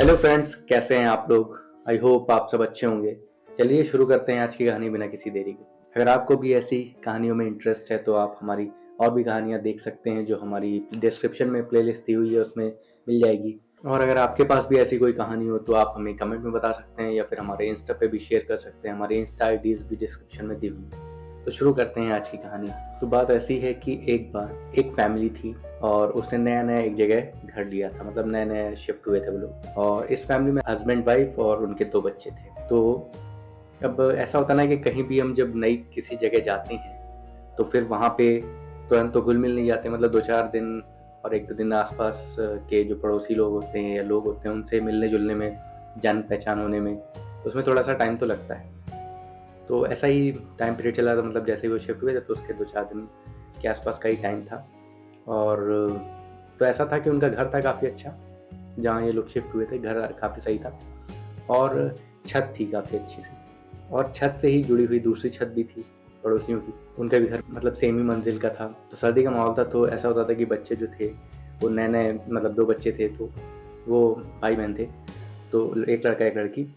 Hello friends, कैसे हैं आप लोग। आई होप आप सब अच्छे होंगे। चलिए शुरू करते हैं आज की कहानी बिना किसी देरी के। अगर आपको भी ऐसी कहानियों में इंटरेस्ट है तो आप हमारी और भी कहानियां देख सकते हैं जो हमारी डिस्क्रिप्शन में प्लेलिस्ट दी हुई है, उसमें मिल जाएगी। और अगर आपके पास भी ऐसी कोई कहानी हो तो आप हमें कमेंट में बता सकते हैं या फिर हमारे इंस्टा पे भी शेयर कर सकते हैं। हमारे इंस्टा आईडीज भी डिस्क्रिप्शन में दी हुई है। तो शुरू करते हैं आज की कहानी। तो बात ऐसी है कि एक बार एक फैमिली थी और उसने नया नया एक जगह घर लिया था, मतलब नए नए शिफ्ट हुए थे वो लोग। और इस फैमिली में हस्बैंड वाइफ और उनके 2 बच्चे थे। तो अब ऐसा होता ना कि कहीं भी हम जब नई किसी जगह जाते हैं तो फिर वहाँ पे तुरंत तो घुल मिल नहीं जाते, मतलब 2-4 दिन और 1-2 दिन आसपास के जो पड़ोसी लोग होते हैं या लोग होते हैं उनसे मिलने जुलने में, जान पहचान होने में, तो उसमें थोड़ा सा टाइम तो लगता है। तो ऐसा ही टाइम पीरियड चला था, मतलब जैसे ही वो शिफ्ट हुए थे तो उसके 2-4 दिन के आसपास का ही टाइम था। और तो ऐसा था कि उनका घर था काफ़ी अच्छा, जहाँ ये लोग शिफ्ट हुए थे। घर काफ़ी सही था और छत थी काफ़ी अच्छी सी, और छत से ही जुड़ी हुई दूसरी छत भी थी पड़ोसियों की। उनका भी घर मतलब सेम ही मंजिल का था। तो सर्दी का माहौल था, तो ऐसा होता था कि बच्चे जो थे वो नए नए, मतलब 2 बच्चे थे, तो वो भाई बहन थे, तो एक लड़का एक लड़की।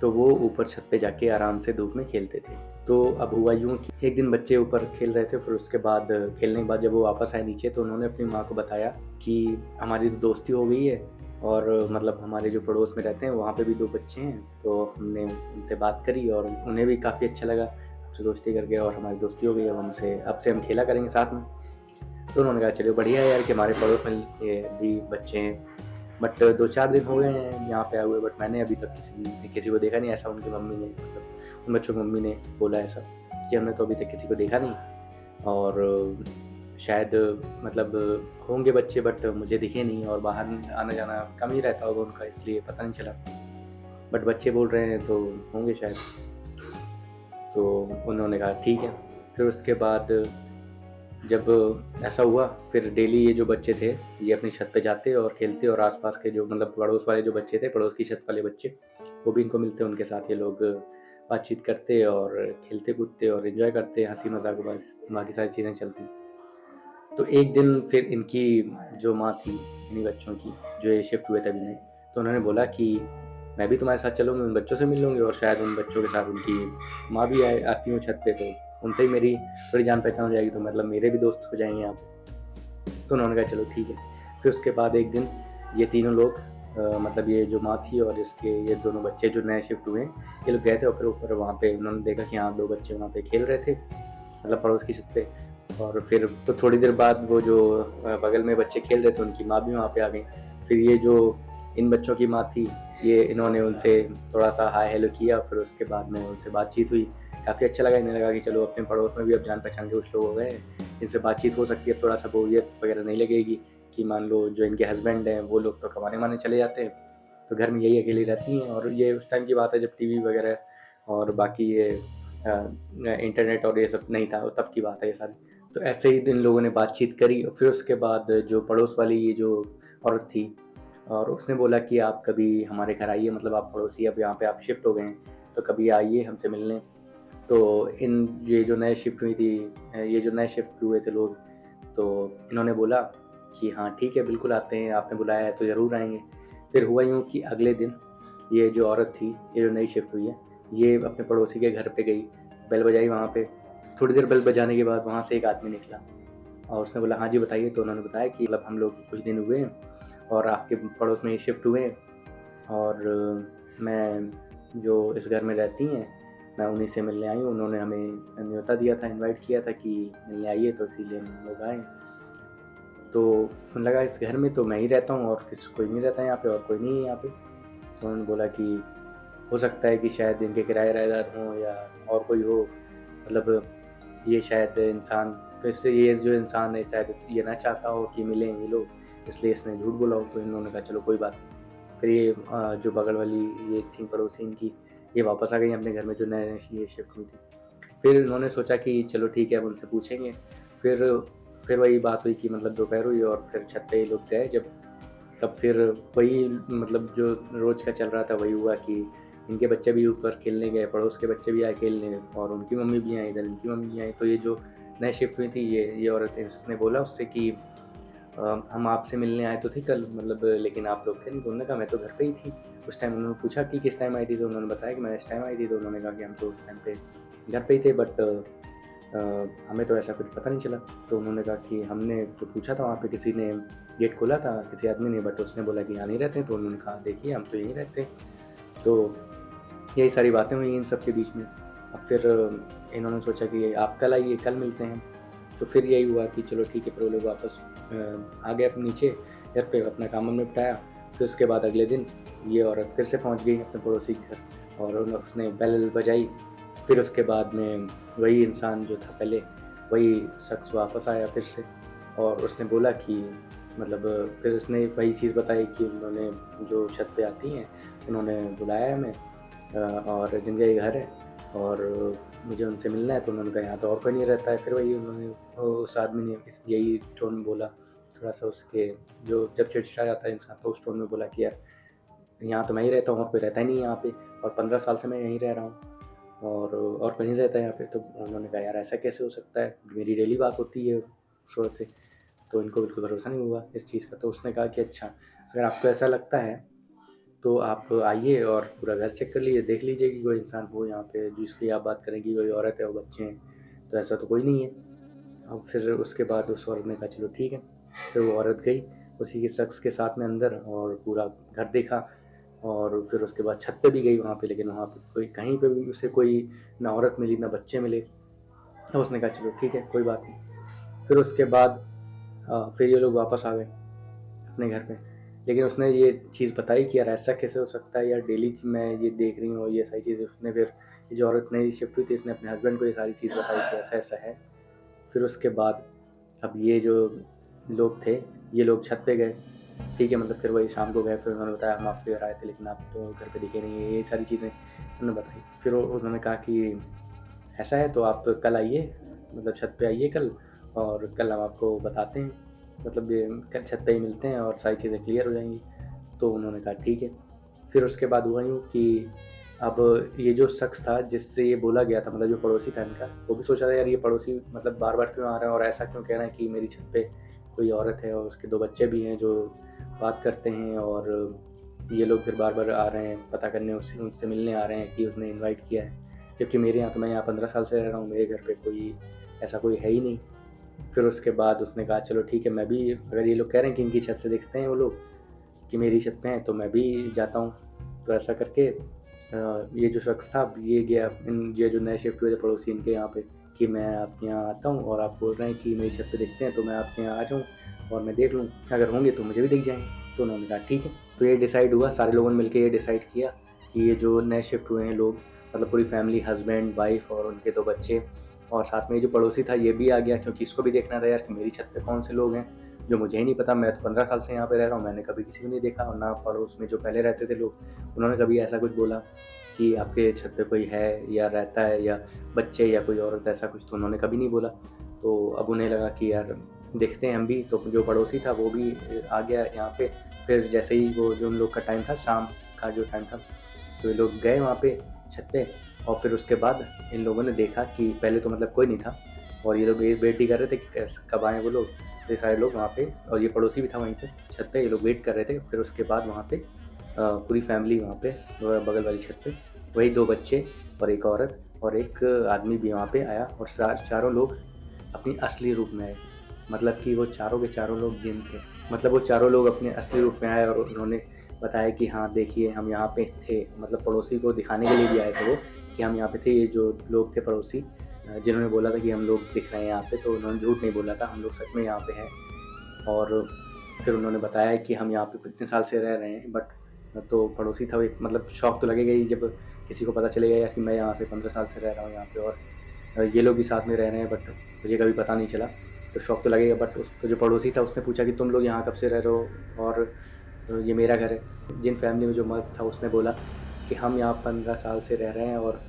तो वो ऊपर छत पे जाके आराम से धूप में खेलते थे। तो अब हुआ यूँ कि एक दिन बच्चे ऊपर खेल रहे थे, फिर उसके बाद खेलने के बाद जब वो वापस आए नीचे तो उन्होंने अपनी माँ को बताया कि हमारी तो दोस्ती हो गई है, और मतलब हमारे जो पड़ोस में रहते हैं वहाँ पे भी 2 बच्चे हैं, तो हमने उनसे बात करी और उन्हें भी काफ़ी अच्छा लगा हमसे दोस्ती करके, और हमारी दोस्ती हो गई। अब से हम खेला करेंगे साथ में। तो उन्होंने कहा चलो बढ़िया है यार कि हमारे पड़ोस में ये भी बच्चे हैं। बट 2-4 दिन हो गए हैं यहाँ पे आए हुए, बट मैंने अभी तक किसी को देखा नहीं। ऐसा उनकी मम्मी ने, मतलब उन बच्चों की मम्मी ने बोला ऐसा कि हमने तो अभी तक किसी को देखा नहीं, और शायद मतलब होंगे बच्चे बट मुझे दिखे नहीं, और बाहर आना जाना कम ही रहता होगा उनका, इसलिए पता नहीं चला। बट बच्चे बोल रहे हैं तो होंगे शायद। तो उन्होंने कहा ठीक है। फिर उसके बाद जब ऐसा हुआ, फिर डेली ये जो बच्चे थे ये अपनी छत पे जाते और खेलते, और आसपास के जो मतलब पड़ोस वाले जो बच्चे थे, पड़ोस की छत वाले बच्चे, वो भी इनको मिलते, उनके साथ ये लोग बातचीत करते और खेलते कूदते और एंजॉय करते, हंसी मजाक बस बाकी सारी चीज़ें चलती। तो एक दिन फिर इनकी जो माँ थी, इन्हीं बच्चों की, जो ये शिफ्ट हुए थे अभी नए, तो उन्होंने बोला कि मैं भी तुम्हारे साथ चलूँगी, उन बच्चों से मिल लूँगी, और शायद उन बच्चों के साथ उनकी माँ भी आती हूँ छत पे, तो उनसे ही मेरी थोड़ी जान पहचान हो जाएगी, तो मतलब मेरे भी दोस्त हो जाएंगे यहाँ पे। तो उन्होंने कहा चलो ठीक है। फिर उसके बाद एक दिन ये तीनों लोग मतलब ये जो माँ थी और इसके ये दोनों बच्चे जो नए शिफ्ट हुए हैं, ये लोग गए थे, और फिर ऊपर वहाँ पे उन्होंने देखा कि हाँ 2 बच्चे वहाँ पे खेल रहे थे, मतलब पड़ोस की छत पे। और फिर तो थोड़ी देर बाद वो जो बगल में बच्चे खेल रहे थे उनकी माँ भी वहाँ पे आ गई। फिर ये जो इन बच्चों की माँ थी, ये इन्होंने उनसे थोड़ा सा हाय हेलो किया, फिर उसके बाद में उनसे बातचीत हुई। काफ़ी अच्छा लगा, इन्हें लगा कि चलो अपने पड़ोस में भी अब जान पहचान के कुछ लोग हो गए हैं, इनसे बातचीत हो सकती है, थोड़ा सा बोरियत वगैरह नहीं लगेगी कि मान लो जो इनके हस्बैंड हैं वो लोग तो कमाने माने चले जाते हैं, तो घर में यही अकेली रहती हैं। और ये उस टाइम की बात है जब टीवी वगैरह और बाकी ये इंटरनेट और ये सब नहीं था, तब की बात है ये सारी। तो ऐसे ही इन लोगों ने बातचीत करी, और फिर उसके बाद जो पड़ोस वाली ये जो औरत थी, और उसने बोला कि आप कभी हमारे घर आइए, मतलब आप पड़ोसी, अब यहाँ पे आप शिफ्ट हो गए हैं तो कभी आइए हमसे मिलने। तो इन ये जो नए शिफ्ट हुई थी, ये जो नए शिफ्ट हुए थे लोग, तो इन्होंने बोला कि हाँ ठीक है बिल्कुल आते हैं, आपने बुलाया है तो ज़रूर आएंगे। फिर हुआ यूँ कि अगले दिन ये जो औरत थी, ये जो नई शिफ्ट हुई है, ये अपने पड़ोसी के घर पे गई, बेल बजाई वहाँ पे। थोड़ी देर बेल बजाने के बाद वहाँ से एक आदमी निकला और उसने बोला हाँ जी बताइए। तो उन्होंने बताया कि मतलब हम लोग कुछ दिन हुए हैं और आपके पड़ोस में ही शिफ्ट हुए हैं, और मैं जो इस घर में रहती हैं मैं उन्हीं से मिलने आई हूँ। उन्होंने हमें न्योता दिया था, इनवाइट किया था कि मिलने आइए, तो इसीलिए हम लोग आए। तो उन्हें लगा इस घर में तो मैं ही रहता हूँ और कोई नहीं रहता यहाँ पे, और कोई नहीं है यहाँ पे। तो उन्होंने बोला कि हो सकता है कि शायद इनके किराएदार हों या और कोई हो, मतलब ये शायद इंसान, तो इससे ये जो इंसान है शायद ये ना चाहता हो कि मिलें ये लोग, इसलिए इसने झूठ बोला हो। तो इन्होंने कहा चलो कोई बात नहीं। फिर ये जो बगल वाली ये थी पड़ोसी इनकी, ये वापस आ गई अपने घर में जो नए नए ये शिफ्ट हुई थी। फिर उन्होंने सोचा कि चलो ठीक है अब उनसे पूछेंगे। फिर फिर वही बात हुई कि मतलब दोपहर हुई और फिर छत पे ये लोग गए जब, तब फिर वही मतलब जो रोज़ का चल रहा था वही हुआ कि इनके बच्चे भी ऊपर खेलने गए, पड़ोस के बच्चे भी आए खेलने, और उनकी मम्मी भी आई, इधर इनकी मम्मी भी आई। तो ये जो नए शिफ्ट हुई थी ये औरत, इसने बोला उससे कि हम आपसे मिलने आए तो थे कल, मतलब लेकिन आप लोग थे नहीं। तो उन्होंने कहा मैं तो घर पे ही थी उस टाइम। उन्होंने पूछा कि किस टाइम आई थी, तो उन्होंने बताया कि मैं इस टाइम आई थी। तो उन्होंने कहा कि हम तो उस टाइम पे घर पे ही थे, बट हमें तो ऐसा कुछ पता नहीं चला। तो उन्होंने कहा कि हमने तो पूछा था वहाँ पे, किसी ने गेट खोला था, किसी आदमी ने, बट उसने बोला कि यहाँ नहीं रहते हैं। तो उन्होंने कहा देखिए हम तो यहीं रहते हैं। तो यही सारी बातें हुई इन सब के बीच में। अब फिर इन्होंने सोचा कि आप कल आइए, कल मिलते हैं। तो फिर यही हुआ कि चलो ठीक है, फिर वो लोग वापस आ गए अपने नीचे घर पे, अपना काम वाम निपटाया। फिर उसके बाद अगले दिन ये औरत फिर से पहुंच गई अपने पड़ोसी के घर, और उसने बेल बजाई। फिर उसके बाद में वही इंसान जो था पहले, वही शख्स वापस आया फिर से, और उसने बोला कि मतलब फिर उसने वही चीज़ बताई कि उन्होंने जो छत पे आती हैं उन्होंने बुलाया है हमें, और जिनका ये घर है, और मुझे उनसे मिलना है। तो उन्होंने कहा यहाँ तो और कोई नहीं रहता है। फिर वही उन्होंने उस आदमी ने यही टोन में बोला, थोड़ा सा उसके जो जब चिड़चिड़ा जाता है इंसान, तो उस टोन में बोला कि यार यहाँ तो मैं ही रहता हूँ और कोई रहता ही नहीं है यहाँ पे, और 15 साल से मैं यहीं रह रहा हूँ, और कोई नहीं रहता है यहाँ पे। तो उन्होंने कहा यार ऐसा कैसे हो सकता है, मेरी डेली बात होती है उस औरत से। तो इनको बिल्कुल भरोसा नहीं हुआ इस चीज़ का। तो उसने कहा कि अच्छा, अगर आपको ऐसा लगता है तो आप आइए और पूरा घर चेक कर लीजिए, देख लीजिए कि कोई इंसान हो यहाँ पे जिसकी आप बात करें कि कोई औरत है, वो बच्चे हैं। तो ऐसा तो कोई नहीं है। अब फिर उसके बाद उस औरत ने कहा चलो ठीक है। फिर वो औरत गई उसी के शख्स के साथ में अंदर, और पूरा घर देखा, और फिर उसके बाद छत पे भी गई वहाँ पे, लेकिन वहाँ पे कोई, कहीं पे भी उसे कोई ना औरत मिली ना बच्चे मिले। तो उसने कहा चलो ठीक है, कोई बात नहीं। फिर उसके बाद फिर ये लोग वापस आ गए अपने घर पे। लेकिन उसने ये चीज़ बताई कि यार ऐसा कैसे हो सकता है यार, डेली मैं ये देख रही हूँ ये सारी चीज़ें। उसने फिर ये जो औरत नई शिफ्ट हुई थी, इसने अपने हस्बैंड को ये सारी चीज़ बताई कि ऐसा ऐसा है। फिर उसके बाद अब ये जो लोग थे, ये लोग छत पे गए, ठीक है, मतलब फिर वही शाम को गए। फिर उन्होंने बताया हम आपके घर आए थे, लेकिन आप तो घर पे दिखे नहीं है, ये सारी चीज़ें उन्होंने बताई। फिर उन्होंने कहा कि ऐसा है तो आप कल आइए, मतलब छत पे आइए कल, और कल हम आपको बताते हैं, मतलब ये कल छत पे ही मिलते हैं और सारी चीज़ें क्लियर हो जाएंगी। तो उन्होंने कहा ठीक है। फिर उसके बाद हुआ यूँ कि अब ये जो शख्स था जिससे ये बोला गया था, मतलब जो पड़ोसी था इनका, वो भी सोचा था यार ये पड़ोसी मतलब बार बार क्यों आ रहा है, और ऐसा क्यों कह रहा है कि मेरी छत पे कोई औरत है और उसके 2 बच्चे भी हैं जो बात करते हैं, और ये लोग फिर बार बार आ रहे हैं पता करने, उनसे मिलने आ रहे हैं कि उसने इनवाइट किया है। जबकि मेरे यहाँ तो, मैं यहाँ 15 साल से रह रहा हूँ, मेरे घर पे कोई ऐसा कोई है ही नहीं। फिर उसके बाद उसने कहा चलो ठीक है, मैं भी, अगर ये लोग कह रहे हैं कि इनकी छत से दिखते हैं वो लोग कि मेरी छत पे हैं, तो मैं भी जाता हूँ। तो ऐसा करके ये जो शख्स था ये गया, ये जो नए शिफ्ट हुए थे पड़ोसी इनके यहाँ पे, कि मैं आपके यहाँ आता हूँ और आप बोल रहे हैं कि मेरी छत पे दिखते हैं, तो मैं आपके यहाँ आ जाऊँ और मैं देख लूँ, अगर होंगे तो मुझे भी दिख जाएंगे। तो उन्होंने कहा ठीक है। तो ये डिसाइड हुआ, सारे लोगों ने मिलकर ये डिसाइड किया कि ये जो नए शिफ्ट हुए हैं लोग, मतलब पूरी फैमिली, हस्बैंड वाइफ और उनके 2 बच्चे, और साथ में ये जो पड़ोसी था ये भी आ गया, क्योंकि इसको भी देखना था यार कि मेरी छत पे कौन से लोग हैं जो मुझे ही नहीं पता। मैं तो 15 साल से यहाँ पे रह रहा हूँ, मैंने कभी किसी को नहीं देखा, और ना पड़ोस में जो पहले रहते थे लोग उन्होंने कभी ऐसा कुछ बोला कि आपके छत पे कोई है या रहता है या बच्चे या कोई औरत, ऐसा कुछ तो उन्होंने कभी नहीं बोला। तो अब उन्हें लगा कि यार देखते हैं हम भी। तो जो पड़ोसी था वो भी आ गया यहाँ पे। फिर जैसे ही वो जो उन लोग का टाइम था, शाम का जो टाइम था, तो ये लोग गए वहाँ पे छत पे। और फिर उसके बाद इन लोगों ने देखा कि पहले तो मतलब कोई नहीं था, और ये लोग वेट ही कर रहे थे कि कब आए वो लोग। तो ये सारे लोग वहाँ पे, और ये पड़ोसी भी था वहीं पे छत पे, ये लोग वेट कर रहे थे। फिर उसके बाद वहाँ पे पूरी फैमिली वहाँ पे बगल वाली छत पे, वही 2 बच्चे और एक औरत और एक आदमी भी वहाँ पे आया, और चारों लोग अपनी असली रूप में आए। मतलब कि वो चारों के चारों लोग जिन थे, मतलब वो चारों लोग अपने असली रूप में आए, और उन्होंने बताया कि हाँ देखिए हम यहाँ पे थे, मतलब पड़ोसी को दिखाने के लिए भी आए थे वो, कि हम यहाँ पे थे। ये जो लोग थे पड़ोसी जिन्होंने बोला था कि हम लोग दिख रहे हैं यहाँ पे, तो उन्होंने झूठ नहीं बोला था, हम लोग सच में यहाँ पे हैं। और फिर उन्होंने बताया कि हम यहाँ पे कितने साल से रह रहे हैं। बट तो पड़ोसी था वो, एक मतलब शौक तो लगेगा ही जब किसी को पता चलेगा यार कि मैं यहाँ से 15 साल से रह रहा हूँ यहाँ पे, और ये लोग भी साथ में रह रहे हैं, बट मुझे कभी पता नहीं चला। तो शौक तो लगेगा। बट उस तो जो पड़ोसी था उसने पूछा कि तुम लोग यहाँ कब से रह रहे हो, और ये मेरा घर है। जिन फैमिली में जो मर्द था उसने बोला कि हम यहाँ 15 साल से रह रहे हैं, और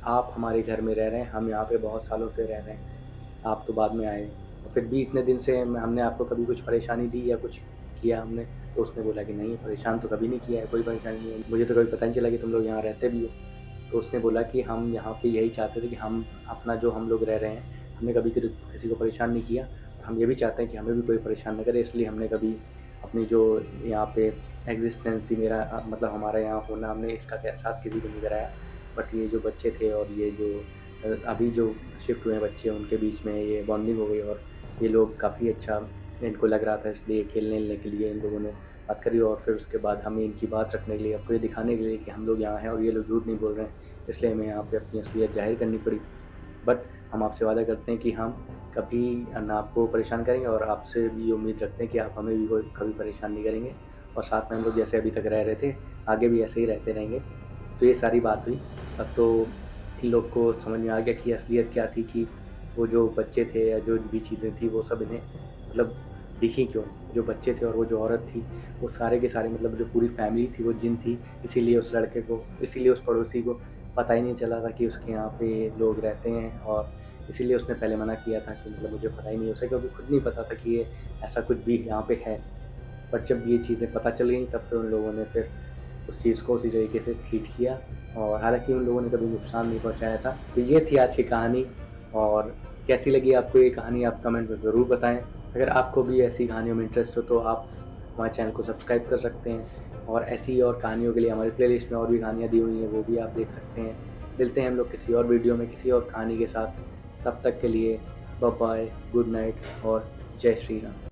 आप हमारे घर में रह रहे हैं, हम यहाँ पे बहुत सालों से रह रहे हैं, आप तो बाद में आए। और फिर भी इतने दिन से हमने आपको कभी कुछ परेशानी दी या कुछ किया हमने? तो उसने बोला कि नहीं, परेशान तो कभी नहीं किया है, कोई परेशानी नहीं है, मुझे तो कभी पता नहीं चला कि तुम लोग यहाँ रहते भी हो। तो उसने बोला कि हम यहाँ पे यही चाहते थे कि हम अपना जो हम लोग रह रहे हैं, हमने कभी किसी को परेशान नहीं किया, हम ये भी चाहते हैं कि हमें भी कोई परेशान ना करे, इसलिए हमने कभी अपनी जो यहाँ पे एग्जिस्टेंस थी, मेरा मतलब हमारा यहाँ होना, हमने इसका एहसास किसी को नहीं कराया। बट ये जो बच्चे थे और ये जो अभी जो शिफ्ट हुए हैं बच्चे, उनके बीच में ये बॉन्डिंग हो गई और ये लोग काफ़ी अच्छा इनको लग रहा था, इसलिए खेलने के लिए इन लोगों ने बात करी। और फिर उसके बाद हमें इनकी बात रखने के लिए, आपको ये दिखाने के लिए कि हम लोग यहाँ हैं और ये लोग झूठ नहीं बोल रहे हैं, इसलिए हमें यहाँ पे अपनी असलियत ज़ाहिर करनी पड़ी। बट हम आपसे वादा करते हैं कि हम कभी ना आपको परेशान करेंगे और आपसे भी उम्मीद रखते हैं कि आप हमें भी कोई कभी परेशान नहीं करेंगे, और साथ में हम लोग जैसे अभी तक रह रहे थे, आगे भी ऐसे ही रहते रहेंगे। तो ये सारी बात हुई। अब तो इन लोग को समझ में आ गया कि असलियत क्या थी, कि वो जो बच्चे थे या जो भी चीज़ें थी वो सब इन्हें मतलब दिखी क्यों। जो बच्चे थे और वो जो औरत थी, वो सारे के सारे मतलब जो पूरी फैमिली थी वो जिन थी। इसीलिए उस लड़के को, इसीलिए उस पड़ोसी को पता ही नहीं चला था कि उसके यहाँ पे लोग रहते हैं, और इसीलिए उसने पहले मना किया था कि मतलब मुझे पता ही नहीं। उसे कभी खुद नहीं पता था कि ये ऐसा कुछ भी यहाँ पे है। बट जब ये चीज़ें पता चल गई, तब फिर उन लोगों ने फिर उस चीज़ को उसी तरीके से ट्रीट किया, और हालाँकि उन लोगों ने कभी नुकसान नहीं पहुँचाया था। तो ये थी आज की कहानी, और कैसी लगी आपको ये कहानी आप कमेंट में ज़रूर बताएँ। अगर आपको भी ऐसी कहानियों में इंटरेस्ट हो तो आप हमारे चैनल को सब्सक्राइब कर सकते हैं, और ऐसी और कहानियों के लिए हमारी प्लेलिस्ट में और भी कहानियाँ दी हुई हैं, वो भी आप देख सकते हैं। मिलते हैं हम लोग किसी और वीडियो में किसी और कहानी के साथ। तब तक के लिए बाय बाय, गुड नाइट और जय श्री राम।